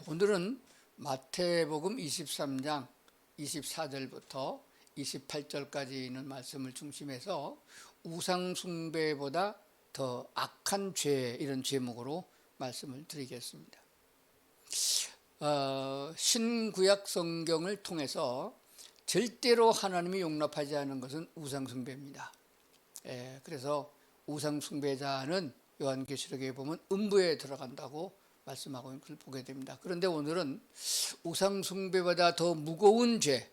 오늘은 마태복음 23장 24절부터 28절까지 있는 말씀을 중심해서 우상숭배보다 더 악한 죄, 이런 제목으로 말씀을 드리겠습니다. 신구약 성경을 통해서 절대로 하나님이 용납하지 않은 것은 우상숭배입니다. 그래서 우상숭배자는 요한계시록에 보면 음부에 들어간다고 말씀하고 있는 걸 보게 됩니다. 그런데 오늘은 우상숭배보다 더 무거운 죄,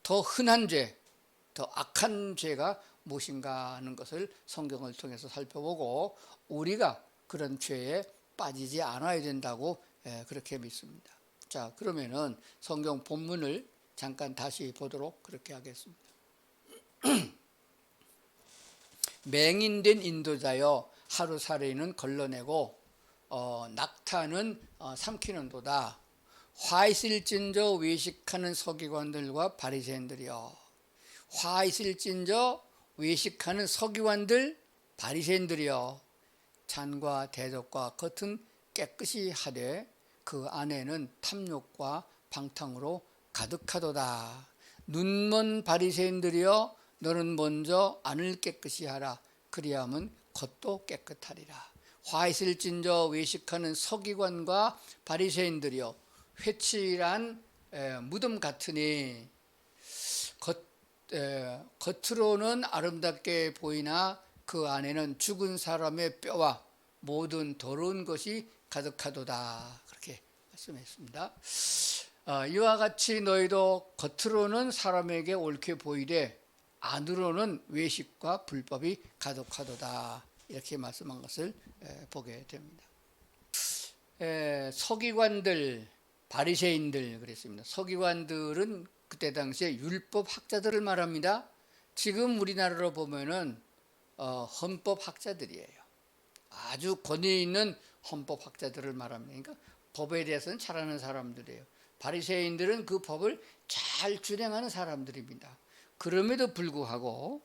더 흔한 죄, 더 악한 죄가 무엇인가 하는 것을 성경을 통해서 살펴보고 우리가 그런 죄에 빠지지 않아야 된다고 그렇게 믿습니다. 자, 그러면은 성경 본문을 잠깐 다시 보도록 그렇게 하겠습니다. 맹인된 인도자여 하루살이는 걸러내고 낙타는 삼키는도다. 화 있을진저 외식하는 서기관들과 바리새인들이여. 화 있을진저 외식하는 서기관들 바리새인들이여. 잔과 대접과 겉은 깨끗이 하되 그 안에는 탐욕과 방탕으로 가득하도다. 눈먼 바리새인들이여, 너는 먼저 안을 깨끗이 하라. 그리하면 겉도 깨끗하리라. 화 있을진저 외식하는 서기관과 바리새인들이여, 회칠한 무덤 같으니 겉으로는 아름답게 보이나 그 안에는 죽은 사람의 뼈와 모든 더러운 것이 가득하도다. 그렇게 말씀했습니다. 이와 같이 너희도 겉으로는 사람에게 옳게 보이되 안으로는 외식과 불법이 가득하도다. 이렇게 말씀한 것을 보게 됩니다. 서기관들, 바리새인들 그랬습니다. 서기관들은 그때 당시에 율법 학자들을 말합니다. 지금 우리나라로 보면은 헌법 학자들이에요. 아주 권위 있는 헌법 학자들을 말합니다. 그러니까 법에 대해서는 잘 아는 사람들이에요. 바리새인들은 그 법을 잘 준행하는 사람들입니다. 그럼에도 불구하고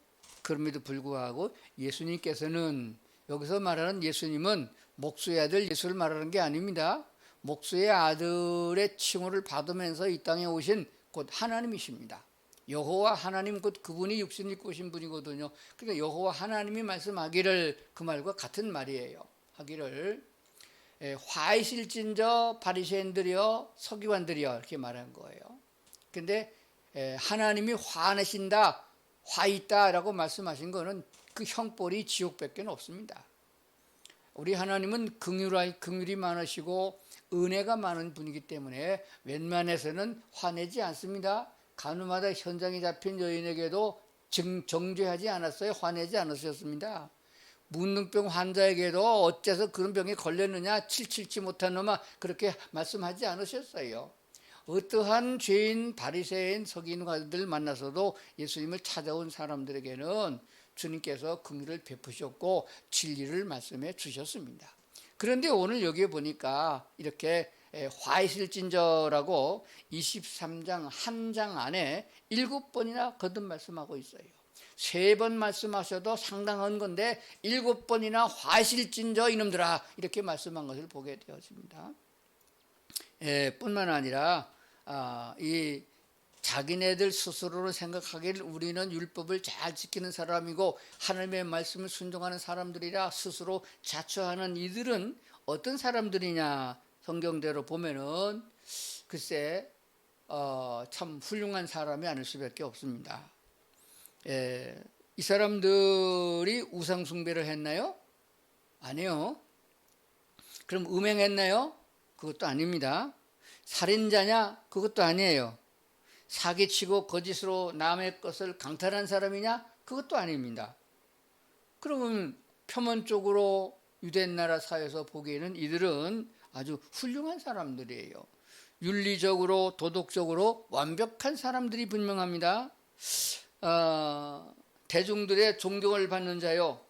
예수님께서는, 여기서 말하는 예수님은 목수의 아들 예수를 말하는 게 아닙니다. 목수의 아들의 칭호를 받으면서 이 땅에 오신 곧 하나님이십니다. 여호와 하나님, 곧 그분이 육신을 입고 오신 분이거든요. 그러니까 여호와 하나님이 말씀하기를, 그 말과 같은 말이에요. 하기를 화 있을진저 바리새인들이여 서기관들이여, 이렇게 말한 거예요. 근데 하나님이 화내신다, 화 있다라고 말씀하신 거는 그 형벌이 지옥밖에 없습니다. 우리 하나님은 긍휼이 많으시고 은혜가 많은 분이기 때문에 웬만해서는 화내지 않습니다. 간우마다 현장에 잡힌 여인에게도 정죄하지 않았어요. 화내지 않으셨습니다. 문둥병 환자에게도 어째서 그런 병에 걸렸느냐, 칠칠치 못한 놈아, 그렇게 말씀하지 않으셨어요. 어떠한 죄인, 바리새인, 서기관들 만나서도 예수님을 찾아온 사람들에게는 주님께서 긍휼을 베푸셨고 진리를 말씀해 주셨습니다. 그런데 오늘 여기에 보니까 이렇게 화 있을진저라고 23장 한 장 안에 7번이나 거듭 말씀하고 있어요. 3번 말씀하셔도 상당한 건데 7번이나 화 있을진저 이놈들아, 이렇게 말씀한 것을 보게 되었습니다. 뿐만 아니라 이 자기네들 스스로를 생각하기를 우리는 율법을 잘 지키는 사람이고 하나님의 말씀을 순종하는 사람들이라 스스로 자처하는 이들은 어떤 사람들이냐, 성경대로 보면은 글쎄 참 훌륭한 사람이 아닐 수밖에 없습니다. 이 사람들이 우상숭배를 했나요? 아니요. 그럼 음행했나요? 그것도 아닙니다. 살인자냐? 그것도 아니에요. 사기치고 거짓으로 남의 것을 강탈한 사람이냐? 그것도 아닙니다. 그러면 표면적으로 유대나라 사회에서 보기에는 이들은 아주 훌륭한 사람들이에요. 윤리적으로 도덕적으로 완벽한 사람들이 분명합니다. 대중들의 존경을 받는 자요,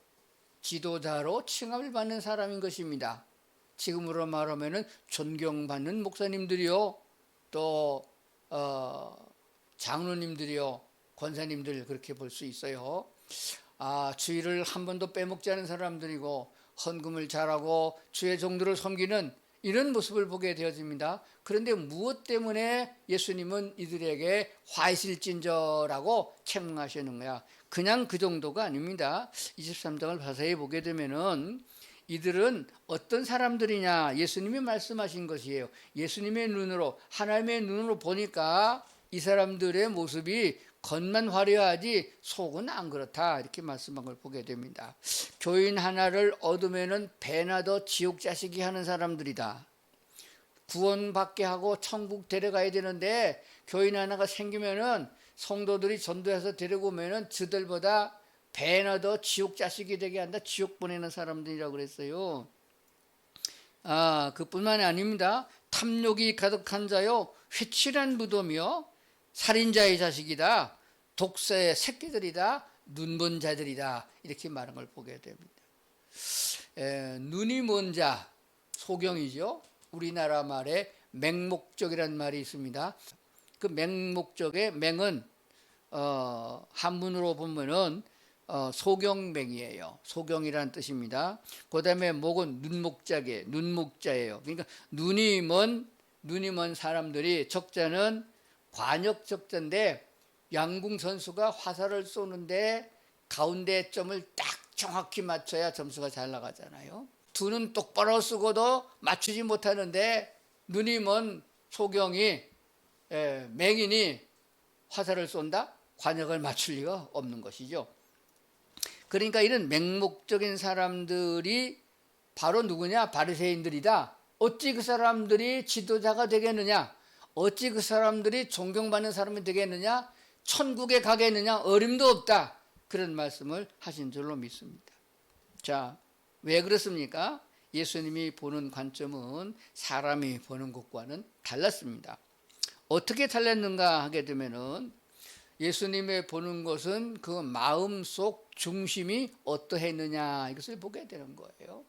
지도자로 칭함을 받는 사람인 것입니다. 지금으로 말하면 존경받는 목사님들이요, 또 장로님들이요, 권사님들, 그렇게 볼 수 있어요. 주일을 한 번도 빼먹지 않은 사람들이고 헌금을 잘하고 주의 종들을 섬기는 이런 모습을 보게 되어집니다. 그런데 무엇 때문에 예수님은 이들에게 화 있을진저라고 책망하시는 거야? 그냥 그 정도가 아닙니다. 23장을 자세히 보게 되면은 이들은 어떤 사람들이냐, 예수님이 말씀하신 것이에요. 예수님의 눈으로, 하나님의 눈으로 보니까 이 사람들의 모습이 겉만 화려하지 속은 안 그렇다, 이렇게 말씀한 걸 보게 됩니다. 교인 하나를 얻으면은 배나 더 지옥 자식이 하는 사람들이다. 구원받게 하고 천국 데려가야 되는데 교인 하나가 생기면은 성도들이 전도해서 데리고 오면은 저들보다 배나 더 지옥 자식이 되게 한다. 지옥 보내는 사람들이라고 그랬어요. 그뿐만이 아닙니다. 탐욕이 가득한 자요, 회칠한 무덤이요, 살인자의 자식이다, 독사의 새끼들이다, 눈먼 자들이다, 이렇게 말한 걸 보게 됩니다. 눈이 먼 자, 소경이죠. 우리나라 말에 맹목적이라는 말이 있습니다. 그 맹목적의 맹은 한문으로 보면은 소경맹이에요. 소경이라는 뜻입니다. 그 다음에 목은 눈목자예요. 그러니까 눈이 먼 사람들이, 적자는 관역 적자인데 양궁 선수가 화살을 쏘는데 가운데 점을 딱 정확히 맞춰야 점수가 잘 나가잖아요. 두 눈 똑바로 쓰고도 맞추지 못하는데 눈이 먼 소경이, 맹인이 화살을 쏜다? 관역을 맞출 리가 없는 것이죠. 그러니까 이런 맹목적인 사람들이 바로 누구냐? 바리새인들이다. 어찌 그 사람들이 지도자가 되겠느냐? 어찌 그 사람들이 존경받는 사람이 되겠느냐? 천국에 가겠느냐? 어림도 없다. 그런 말씀을 하신 줄로 믿습니다. 자, 왜 그렇습니까? 예수님이 보는 관점은 사람이 보는 것과는 달랐습니다. 어떻게 달랐는가 하게 되면은 예수님의 보는 것은 그 마음속 중심이 어떠했느냐, 이것을 보게 되는 거예요.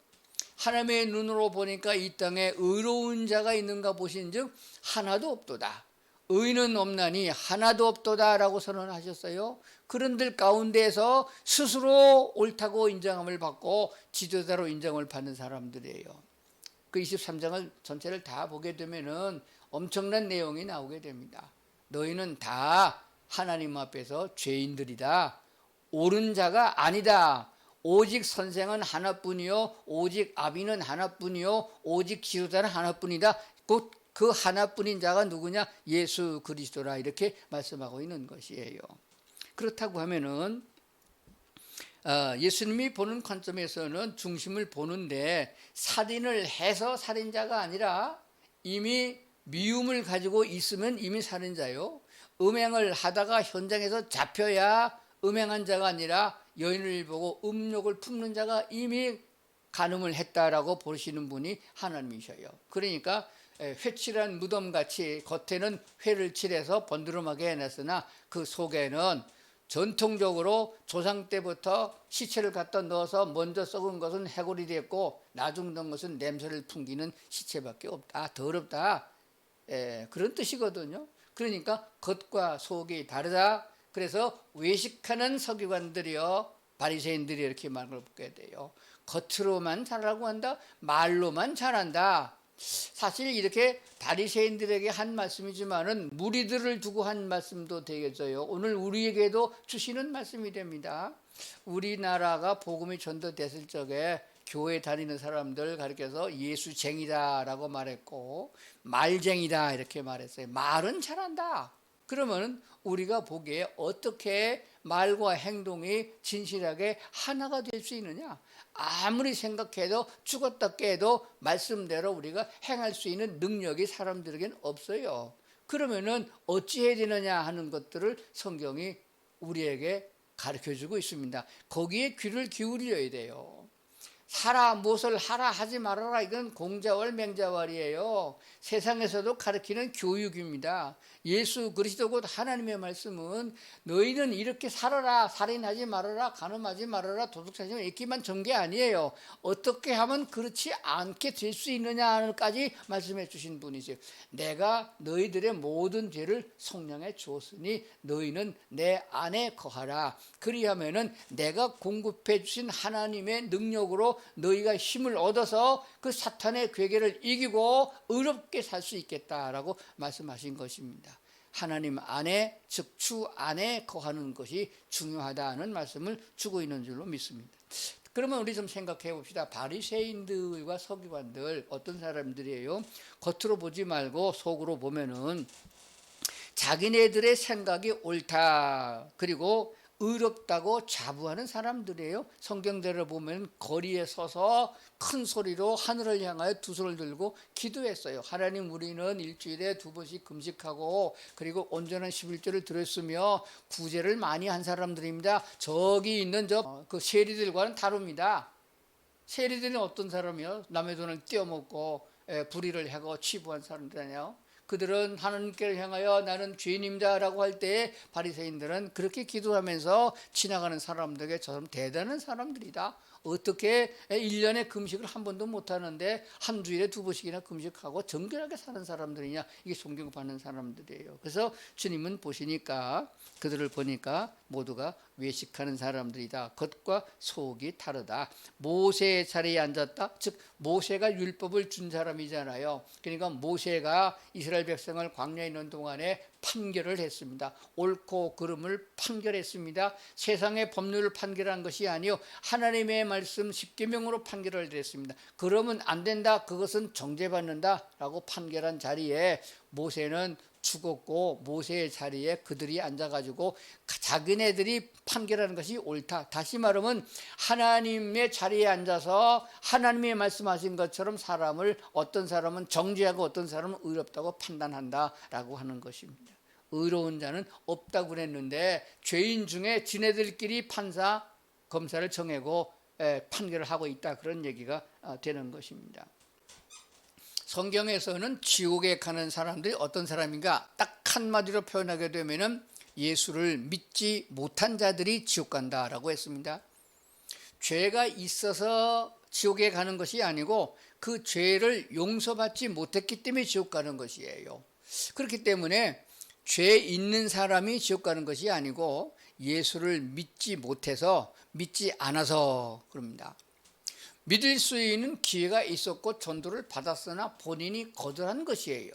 하나님의 눈으로 보니까 이 땅에 의로운 자가 있는가 보신즉 하나도 없도다. 의인은 없나니 하나도 없도다라고 선언하셨어요. 그런들 가운데서 스스로 옳다고 인정함을 받고 지도자로 인정을 받는 사람들이에요. 그 23장을 전체를 다 보게 되면은 엄청난 내용이 나오게 됩니다. 너희는 다 하나님 앞에서 죄인들이다. 옳은 자가 아니다. 오직 선생은 하나뿐이요, 오직 아비는 하나뿐이요, 오직 지도자는 하나뿐이다. 곧 그 하나뿐인 자가 누구냐? 예수 그리스도라, 이렇게 말씀하고 있는 것이에요. 그렇다고 하면은 예수님이 보는 관점에서는 중심을 보는데, 살인을 해서 살인자가 아니라 이미 미움을 가지고 있으면 이미 살인자요, 음행을 하다가 현장에서 잡혀야 음행한 자가 아니라 여인을 보고 음욕을 품는 자가 이미 간음을 했다라고 보시는 분이 하나님이셔요. 그러니까 회칠한 무덤같이 겉에는 회를 칠해서 번드름하게 해놨으나 그 속에는 전통적으로 조상 때부터 시체를 갖다 넣어서 먼저 썩은 것은 해골이 됐고 나중 든 것은 냄새를 풍기는 시체밖에 없다. 더럽다. 그런 뜻이거든요. 그러니까 겉과 속이 다르다. 그래서 외식하는 서기관들이요, 바리새인들이 이렇게 말을 보게 돼요. 겉으로만 잘하고 한다, 말로만 잘한다. 사실 이렇게 바리새인들에게 한 말씀이지만은 무리들을 두고 한 말씀도 되겠어요. 오늘 우리에게도 주시는 말씀이 됩니다. 우리나라가 복음이 전도됐을 적에 교회 다니는 사람들 가르쳐서 예수쟁이다라고 말했고 말쟁이다 이렇게 말했어요. 말은 잘한다. 그러면 우리가 보기에 어떻게 말과 행동이 진실하게 하나가 될 수 있느냐? 아무리 생각해도 죽었다 깨도 말씀대로 우리가 행할 수 있는 능력이 사람들에게는 없어요. 그러면은 어찌해야 되느냐 하는 것들을 성경이 우리에게 가르쳐주고 있습니다. 거기에 귀를 기울여야 돼요. 하라, 무엇을 하라 하지 말아라, 이건 공자월 맹자월이에요. 세상에서도 가르치는 교육입니다. 예수 그리스도 곧 하나님의 말씀은 너희는 이렇게 살아라, 살인하지 말아라, 간음하지 말아라, 도둑질하지 있기만 전 게 아니에요. 어떻게 하면 그렇지 않게 될 수 있느냐까지 말씀해 주신 분이세요. 내가 너희들의 모든 죄를 속량해 주었으니 너희는 내 안에 거하라. 그리하면은 내가 공급해 주신 하나님의 능력으로 너희가 힘을 얻어서 그 사탄의 괴계를 이기고 의롭게 살 수 있겠다라고 말씀하신 것입니다. 하나님 안에, 즉 주 안에 거하는 것이 중요하다는 말씀을 주고 있는 줄로 믿습니다. 그러면 우리 좀 생각해 봅시다. 바리새인들과 서기관들 어떤 사람들이에요? 겉으로 보지 말고 속으로 보면은 자기네들의 생각이 옳다, 그리고 의롭다고 자부하는 사람들이에요. 성경대로 보면 거리에 서서 큰 소리로 하늘을 향하여 두 손을 들고 기도했어요. 하나님, 우리는 일주일에 2번씩 금식하고 그리고 온전한 11조를 드렸으며 구제를 많이 한 사람들입니다. 저기 있는 그 세리들과는 다릅니다. 세리들은 어떤 사람이요? 남의 돈을 떼어먹고 불의를 하고 치부한 사람들 아니에요? 그들은 하나님께를 향하여 나는 죄인입니다 라고 할 때에 바리새인들은 그렇게 기도하면서 지나가는 사람들에게 저는 대단한 사람들이다. 어떻게 1년에 금식을 한 번도 못하는데 한 주일에 2번씩이나 금식하고 정결하게 사는 사람들이냐, 이게 존경받는 사람들이에요. 그래서 주님은 보시니까 그들을 보니까 모두가 외식하는 사람들이다. 겉과 속이 다르다. 모세의 자리에 앉았다. 즉 모세가 율법을 준 사람이잖아요. 그러니까 모세가 이스라엘 백성을 광야에 있는 동안에 판결을 했습니다. 옳고 그름을 판결했습니다. 세상의 법률을 판결한 것이 아니요 하나님의 말씀 10계명으로 판결을 했습니다. 그러면 안 된다, 그것은 정죄받는다 라고 판결한 자리에 모세는 죽었고 모세의 자리에 그들이 앉아가지고 자기네들이 판결하는 것이 옳다. 다시 말하면 하나님의 자리에 앉아서 하나님이 말씀하신 것처럼 어떤 사람은 정죄하고 어떤 사람은 의롭다고 판단한다라고 하는 것입니다. 의로운 자는 없다고 그랬는데 죄인 중에 지네들끼리 판사, 검사를 정하고 판결을 하고 있다, 그런 얘기가 되는 것입니다. 성경에서는 지옥에 가는 사람들이 어떤 사람인가 딱 한마디로 표현하게 되면은 예수를 믿지 못한 자들이 지옥 간다라고 했습니다. 죄가 있어서 지옥에 가는 것이 아니고 그 죄를 용서받지 못했기 때문에 지옥 가는 것이에요. 그렇기 때문에 죄 있는 사람이 지옥 가는 것이 아니고 예수를 믿지 않아서 그럽니다. 믿을 수 있는 기회가 있었고 전도를 받았으나 본인이 거절한 것이에요.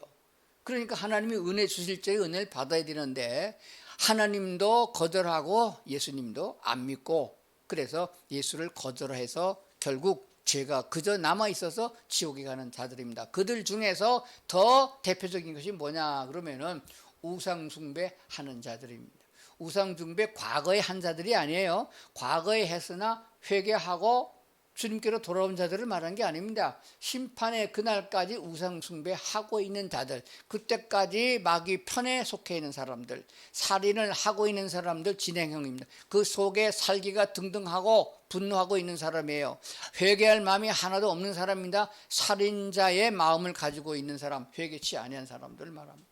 그러니까 하나님이 은혜 주실 적에 은혜를 받아야 되는데 하나님도 거절하고 예수님도 안 믿고, 그래서 예수를 거절해서 결국 죄가 그저 남아있어서 지옥에 가는 자들입니다. 그들 중에서 더 대표적인 것이 뭐냐 그러면은 우상숭배하는 자들입니다. 우상숭배 과거에 한 자들이 아니에요. 과거에 했으나 회개하고 주님께로 돌아온 자들을 말한 게 아닙니다. 심판의 그날까지 우상숭배하고 있는 자들, 그때까지 마귀 편에 속해 있는 사람들, 살인을 하고 있는 사람들 진행형입니다. 그 속에 살기가 등등하고 분노하고 있는 사람이에요. 회개할 마음이 하나도 없는 사람입니다. 살인자의 마음을 가지고 있는 사람, 회개치 아니한 사람들을 말합니다.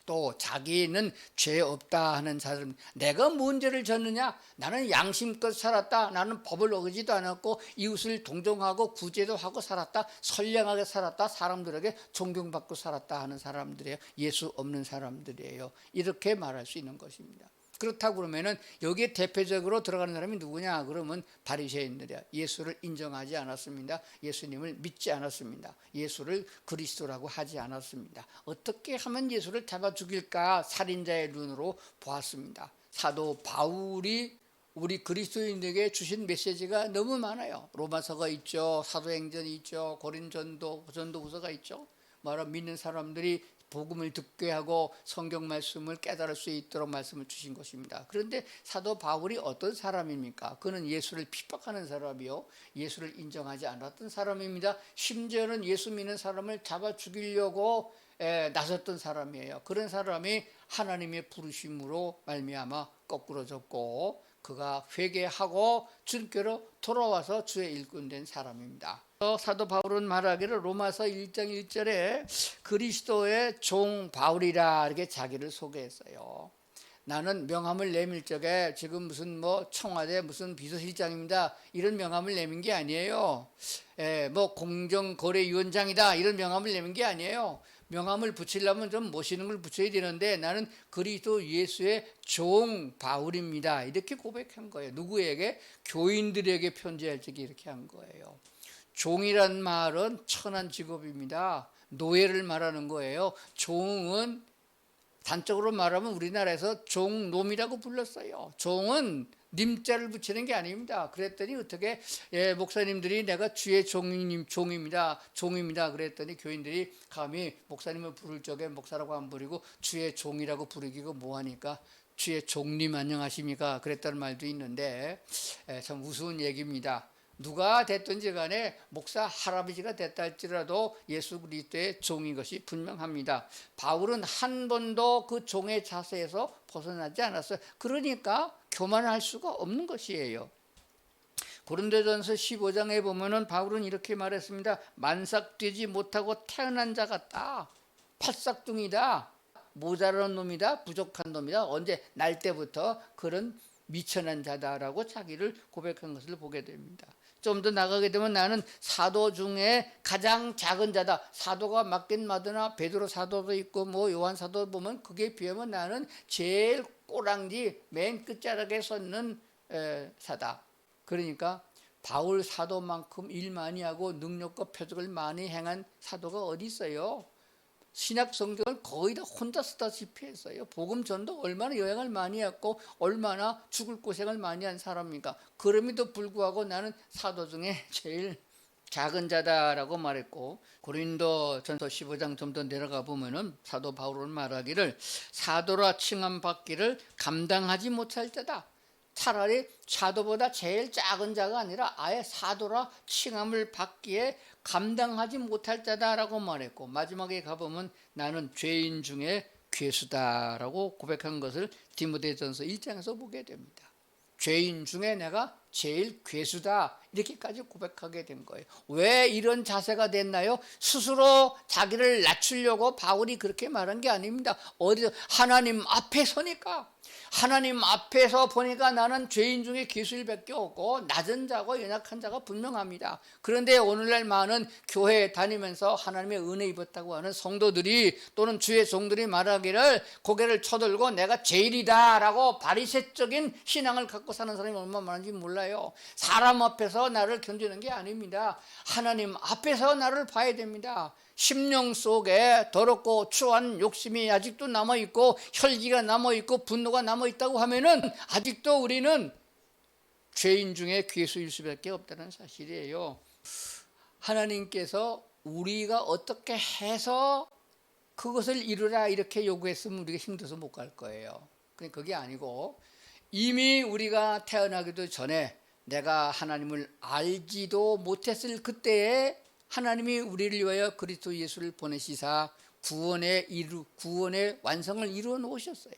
또 자기는 죄 없다 하는 사람, 내가 뭔 죄를 졌느냐, 나는 양심껏 살았다, 나는 법을 어기지도 않았고 이웃을 동정하고 구제도 하고 살았다, 선량하게 살았다, 사람들에게 존경받고 살았다 하는 사람들이에요. 예수 없는 사람들이에요. 이렇게 말할 수 있는 것입니다. 그렇다고 그러면은 여기에 대표적으로 들어가는 사람이 누구냐 그러면 바리새인들이야. 예수를 인정하지 않았습니다. 예수님을 믿지 않았습니다. 예수를 그리스도라고 하지 않았습니다. 어떻게 하면 예수를 잡아 죽일까 살인자의 눈으로 보았습니다. 사도 바울이 우리 그리스도인에게 주신 메시지가 너무 많아요. 로마서가 있죠, 사도행전이 있죠, 전도후서가 있죠. 말하면 믿는 사람들이 복음을 듣게 하고 성경 말씀을 깨달을 수 있도록 말씀을 주신 것입니다. 그런데 사도 바울이 어떤 사람입니까? 그는 예수를 핍박하는 사람이요, 예수를 인정하지 않았던 사람입니다. 심지어는 예수 믿는 사람을 잡아 죽이려고 나섰던 사람이에요. 그런 사람이 하나님의 부르심으로 말미암아 거꾸러졌고 그가 회개하고 주님께로 돌아와서 주의 일꾼 된 사람입니다. 사도 바울은 말하기를 로마서 1장 1절에 그리스도의 종 바울이라 이렇게 자기를 소개했어요. 나는 명함을 내밀 적에 지금 무슨 뭐 청와대 무슨 비서실장입니다 이런 명함을 내민 게 아니에요. 뭐 공정거래위원장이다 이런 명함을 내민 게 아니에요. 명함을 붙이려면 좀 멋있는 걸 붙여야 되는데 나는 그리스도 예수의 종 바울입니다 이렇게 고백한 거예요. 누구에게? 교인들에게 편지할 적에 이렇게 한 거예요. 종이란 말은 천한 직업입니다. 노예를 말하는 거예요. 종은 단적으로 말하면 우리나라에서 종놈이라고 불렀어요. 종은 님자를 붙이는 게 아닙니다. 그랬더니 어떻게 목사님들이 내가 주의 종입니다. 그랬더니 교인들이 감히 목사님을 부를 적에 목사라고 안 부르고 주의 종이라고 부르기가 뭐하니까 주의 종님 안녕하십니까 그랬다는 말도 있는데 참 우스운 얘기입니다. 누가 됐든지 간에 목사 할아버지가 됐다 할지라도 예수 그리스도의 종인 것이 분명합니다. 바울은 한 번도 그 종의 자세에서 벗어나지 않았어요. 그러니까 교만할 수가 없는 것이에요. 고린도전서 15장에 보면은 바울은 이렇게 말했습니다. 만삭되지 못하고 태어난 자 같다. 팔싹둥이다. 모자란 놈이다. 부족한 놈이다. 언제? 날 때부터 그런 미천한 자다라고 자기를 고백한 것을 보게 됩니다. 좀 더 나가게 되면 나는 사도 중에 가장 작은 자다. 사도가 맞긴 맞으나 베드로 사도도 있고 뭐 요한 사도 보면 그게 비하면 나는 제일 꼬랑지 맨 끝자락에 섰는 사다. 그러니까 바울 사도만큼 일 많이 하고 능력과 표적을 많이 행한 사도가 어디 있어요? 신약 성경을 거의 다 혼자 쓰다시피 했어요. 복음 전도 얼마나 여행을 많이 했고 얼마나 죽을 고생을 많이 한 사람입니까? 그럼에도 불구하고 나는 사도 중에 제일 작은 자다라고 말했고 고린도전서 15장 좀 더 내려가 보면은 사도 바울은 말하기를 사도라 칭함 받기를 감당하지 못할 자다. 차라리 사도보다 제일 작은 자가 아니라 아예 사도라 칭함을 받기에 감당하지 못할 자다라고 말했고 마지막에 가보면 나는 죄인 중에 괴수다라고 고백한 것을 디모데전서 1장에서 보게 됩니다. 죄인 중에 내가 제일 괴수다 이렇게까지 고백하게 된 거예요. 왜 이런 자세가 됐나요? 스스로 자기를 낮추려고 바울이 그렇게 말한 게 아닙니다. 어디서 하나님 앞에 서니까 하나님 앞에서 보니까 나는 죄인 중에 괴수일밖에 없고 낮은 자고 연약한 자가 분명합니다. 그런데 오늘날 많은 교회에 다니면서 하나님의 은혜 입었다고 하는 성도들이 또는 주의 종들이 말하기를 고개를 쳐들고 내가 제일이다 라고 바리새적인 신앙을 갖고 사는 사람이 얼마나 많은지 몰라요. 사람 앞에서 나를 견디는 게 아닙니다. 하나님 앞에서 나를 봐야 됩니다. 심령 속에 더럽고 추한 욕심이 아직도 남아있고 혈기가 남아있고 분노가 남아있다고 하면은 아직도 우리는 죄인 중에 괴수일 수밖에 없다는 사실이에요. 하나님께서 우리가 어떻게 해서 그것을 이루라 이렇게 요구했으면 우리가 힘들어서 못 갈 거예요. 그게 아니고 이미 우리가 태어나기도 전에 내가 하나님을 알지도 못했을 그때에 하나님이 우리를 위하여 그리스도 예수를 보내시사 구원의 완성을 이루어 놓으셨어요.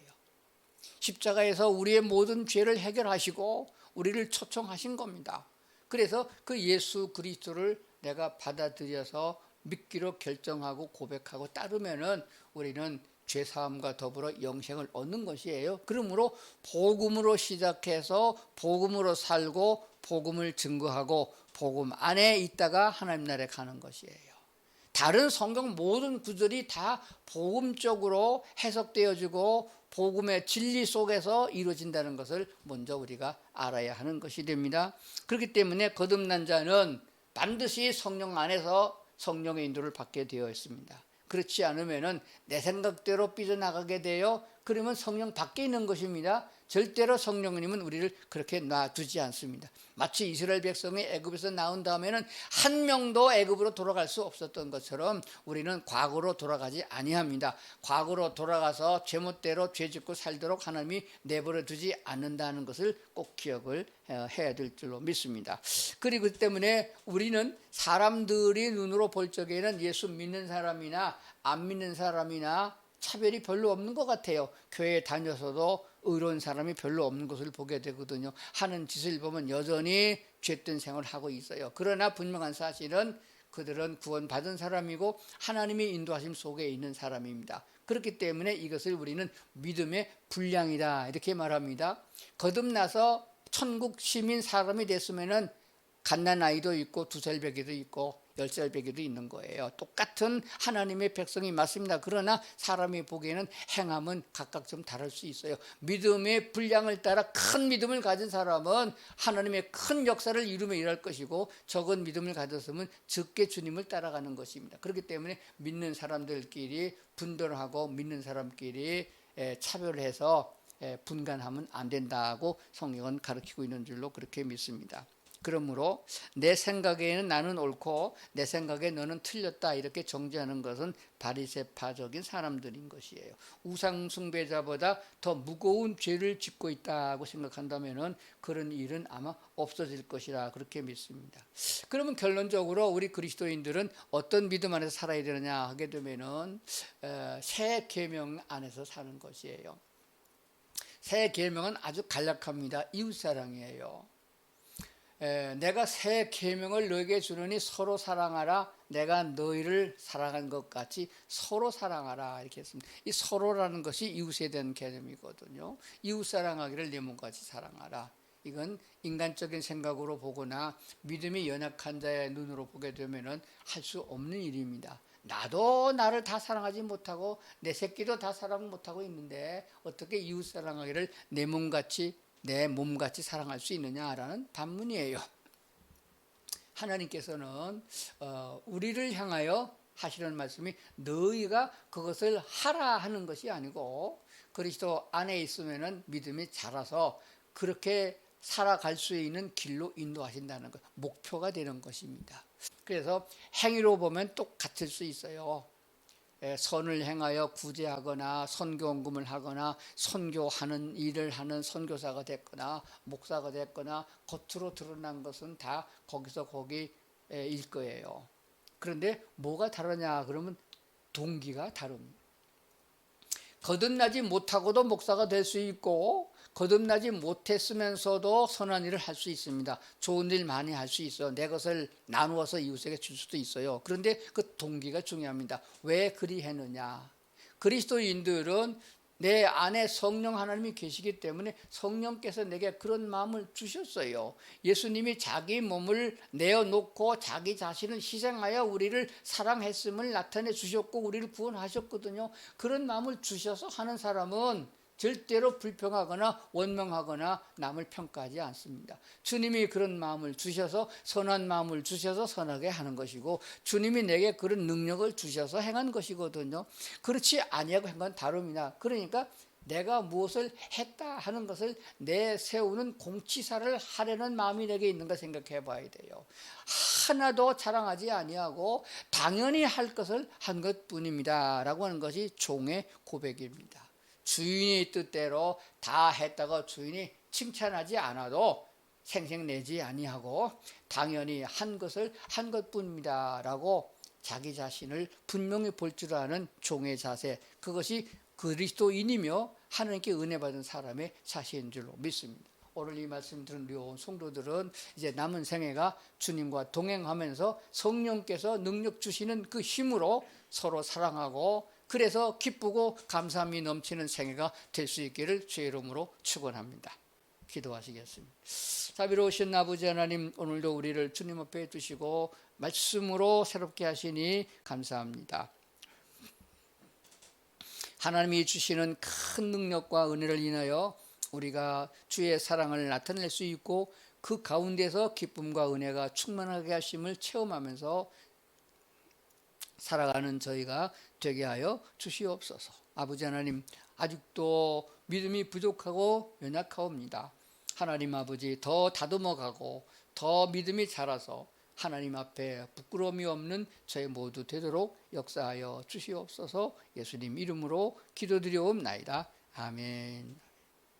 십자가에서 우리의 모든 죄를 해결하시고 우리를 초청하신 겁니다. 그래서 그 예수 그리스도를 내가 받아들여서 믿기로 결정하고 고백하고 따르면은 우리는 죄사함과 더불어 영생을 얻는 것이에요. 그러므로 복음으로 시작해서 복음으로 살고 복음을 증거하고 복음 안에 있다가 하나님 나라에 가는 것이에요. 다른 성경 모든 구절이 다 복음적으로 해석되어지고 복음의 진리 속에서 이루어진다는 것을 먼저 우리가 알아야 하는 것이 됩니다. 그렇기 때문에 거듭난 자는 반드시 성령 안에서 성령의 인도를 받게 되어 있습니다. 그렇지 않으면 내 생각대로 삐져나가게 돼요. 그러면 성령 밖에 있는 것입니다. 절대로 성령님은 우리를 그렇게 놔두지 않습니다. 마치 이스라엘 백성이 애굽에서 나온 다음에는 한 명도 애굽으로 돌아갈 수 없었던 것처럼 우리는 과거로 돌아가지 아니합니다. 과거로 돌아가서 제멋대로 죄짓고 살도록 하나님이 내버려 두지 않는다는 것을 꼭 기억을 해야 될 줄로 믿습니다. 그리고 때문에 우리는 사람들이 눈으로 볼 적에는 예수 믿는 사람이나 안 믿는 사람이나 차별이 별로 없는 것 같아요. 교회에 다녀서도 의로운 사람이 별로 없는 것을 보게 되거든요. 하는 짓을 보면 여전히 죄된 생활을 하고 있어요. 그러나 분명한 사실은 그들은 구원받은 사람이고 하나님의 인도하심 속에 있는 사람입니다. 그렇기 때문에 이것을 우리는 믿음의 분량이다 이렇게 말합니다. 거듭나서 천국 시민 사람이 됐으면은 갓난아이도 있고 2살 배기도 있고 10살 배기도 있는 거예요. 똑같은 하나님의 백성이 맞습니다. 그러나 사람이 보기에는 행함은 각각 좀 다를 수 있어요. 믿음의 분량을 따라 큰 믿음을 가진 사람은 하나님의 큰 역사를 이루며 일할 것이고, 적은 믿음을 가졌으면 적게 주님을 따라가는 것입니다. 그렇기 때문에 믿는 사람들끼리 분별하고 믿는 사람끼리 차별해서 분간하면 안 된다고 성경은 가르치고 있는 줄로 그렇게 믿습니다. 그러므로 내 생각에는 나는 옳고 내 생각에 너는 틀렸다 이렇게 정죄하는 것은 바리새파적인 사람들인 것이에요. 우상 숭배자보다 더 무거운 죄를 짓고 있다고 생각한다면 그런 일은 아마 없어질 것이라 그렇게 믿습니다. 그러면 결론적으로 우리 그리스도인들은 어떤 믿음 안에서 살아야 되느냐 하게 되면은 새 계명 안에서 사는 것이에요. 새 계명은 아주 간략합니다. 이웃사랑이에요. 내가 새 계명을 너에게 주노니 서로 사랑하라. 내가 너희를 사랑한 것 같이 서로 사랑하라 이렇게 했습니다. 이 서로라는 것이 이웃에 대한 개념이거든요. 이웃 사랑하기를 내 몸같이 사랑하라. 이건 인간적인 생각으로 보거나 믿음이 연약한 자의 눈으로 보게 되면은 할 수 없는 일입니다. 나도 나를 다 사랑하지 못하고 내 새끼도 다 사랑 못하고 있는데 어떻게 이웃 사랑하기를 내 몸같이 사랑할 수 있느냐라는 반문이에요. 하나님께서는 우리를 향하여 하시는 말씀이 너희가 그것을 하라 하는 것이 아니고 그리스도 안에 있으면 믿음이 자라서 그렇게 살아갈 수 있는 길로 인도하신다는 것, 목표가 되는 것입니다. 그래서 행위로 보면 똑같을 수 있어요. 선을 행하여 구제하거나 선교원금을 하거나 선교하는 일을 하는 선교사가 됐거나 목사가 됐거나 겉으로 드러난 것은 다 거기서 거기일 거예요. 그런데 뭐가 다르냐 그러면 동기가 다릅니다. 거듭나지 못하고도 목사가 될 수 있고 거듭나지 못했으면서도 선한 일을 할 수 있습니다. 좋은 일 많이 할 수 있어요. 내 것을 나누어서 이웃에게 줄 수도 있어요. 그런데 그 동기가 중요합니다. 왜 그리 했느냐. 그리스도인들은 내 안에 성령 하나님이 계시기 때문에 성령께서 내게 그런 마음을 주셨어요. 예수님이 자기 몸을 내어놓고 자기 자신을 희생하여 우리를 사랑했음을 나타내 주셨고 우리를 구원하셨거든요. 그런 마음을 주셔서 하는 사람은 절대로 불평하거나 원망하거나 남을 평가하지 않습니다. 주님이 그런 마음을 주셔서 선한 마음을 주셔서 선하게 하는 것이고 주님이 내게 그런 능력을 주셔서 행한 것이거든요. 그렇지 아니하고 한 건 다릅니다. 그러니까 내가 무엇을 했다 하는 것을 내세우는 공치사를 하려는 마음이 내게 있는가 생각해 봐야 돼요. 하나도 자랑하지 아니하고 당연히 할 것을 한 것뿐입니다 라고 하는 것이 종의 고백입니다. 주인의 뜻대로 다 했다고 주인이 칭찬하지 않아도 생색내지 아니하고 당연히 한 것을 한 것뿐입니다 라고 자기 자신을 분명히 볼 줄 아는 종의 자세, 그것이 그리스도인이며 하나님께 은혜 받은 사람의 자세인 줄로 믿습니다. 오늘 이 말씀 들은 우리 온 성도들은 이제 남은 생애가 주님과 동행하면서 성령께서 능력 주시는 그 힘으로 서로 사랑하고 그래서 기쁘고 감사함이 넘치는 생애가 될 수 있기를 주의 이름으로 축원합니다. 기도하시겠습니다. 자비로우신 아버지 하나님, 오늘도 우리를 주님 앞에 두시고 말씀으로 새롭게 하시니 감사합니다. 하나님이 주시는 큰 능력과 은혜를 인하여 우리가 주의 사랑을 나타낼 수 있고 그 가운데서 기쁨과 은혜가 충만하게 하심을 체험하면서 살아가는 저희가 되게 하여 주시옵소서. 아버지 하나님, 아직도 믿음이 부족하고 연약하옵니다. 하나님 아버지, 더 다듬어가고 더 믿음이 자라서 하나님 앞에 부끄러움이 없는 저희 모두 되도록 역사하여 주시옵소서. 예수님 이름으로 기도드리옵나이다. 아멘.